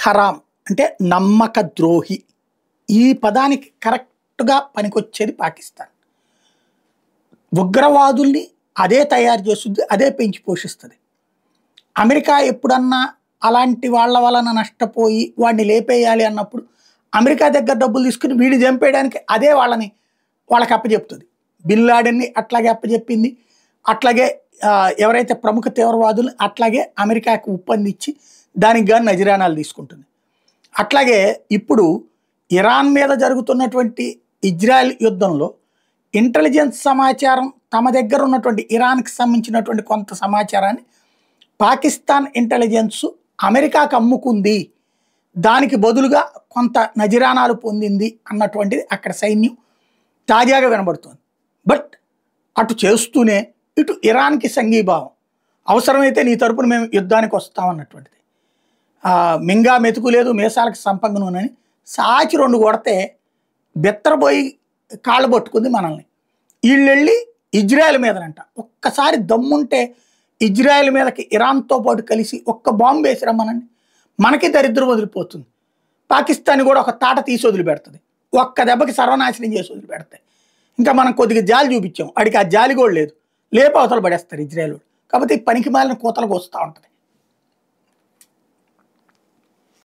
హరాం అంటే నమ్మక ద్రోహి. ఈ పదానికి కరెక్ట్‌గా పనికొచ్చేది పాకిస్తాన్. ఉగ్రవాదుల్ని అదే తయారు చేస్తుంది, అదే పెంచి పోషిస్తది. అమెరికా ఎప్పుడన్నా అలాంటి వాళ్ళ వలన నష్టపోయి వాడిని లేపేయాలి అన్నప్పుడు అమెరికా దగ్గర డబ్బులు తీసుకుని వీడిని చంపేయడానికి అదే వాళ్ళకి అప్పచెప్తుంది. బిన్ లాడెన్‌ని అట్లాగే అప్పచెప్పింది. అట్లాగే ఎవరైతే ప్రముఖ తీవ్రవాదుల్ని అట్లాగే అమెరికాకి ఒప్పందించి దానికి గాని నజరానాలు తీసుకుంటుంది. అట్లాగే ఇప్పుడు ఇరాన్ మీద జరుగుతున్నటువంటి ఇజ్రాయెల్ యుద్ధంలో ఇంటెలిజెన్స్ సమాచారం తమ దగ్గర ఉన్నటువంటి ఇరాన్‌కి సంబంధించినటువంటి కొంత సమాచారాన్ని పాకిస్తాన్ ఇంటెలిజెన్స్ అమెరికాకు అమ్ముకుంది. దానికి బదులుగా కొంత నజరానాలు పొందింది అన్నటువంటిది అక్కడ సైన్యం తాజాగా వినబడుతోంది. బట్ అటు చేస్తూనే ఇటు ఇరాన్‌కి సంఘీభావం. అవసరమైతే నీ తరపున మేము యుద్ధానికి వస్తామన్నటువంటిది. మింగా మెతుకు లేదు మీసాలకు సంపంగనని సాచి 2 కొడితే బెత్తరబోయి కాళ్ళు పట్టుకుంది మనల్ని. వీళ్ళెళ్ళి ఇజ్రాయెల్ మీదనంట. ఒక్కసారి దమ్ముంటే ఇజ్రాయెల్ మీదకి ఇరాన్తో పాటు కలిసి ఒక్క బాంబు వేసి రమ్మనండి, మనకి దరిద్రం వదిలిపోతుంది. పాకిస్తాన్ కూడా ఒక తాట తీసి వదిలిపెడుతుంది. ఒక్క దెబ్బకి సర్వనాశనం చేసి వదిలిపెడతాయి. ఇంకా మనం కొద్దిగా జాలి చూపించాం, వాడికి ఆ జాలి కూడా లేదు, లేపు అవతల పడేస్తారు ఇజ్రాయెల్. కాబట్టి పనికి మాలిన కూతలకు వస్తూ ఉంటుంది.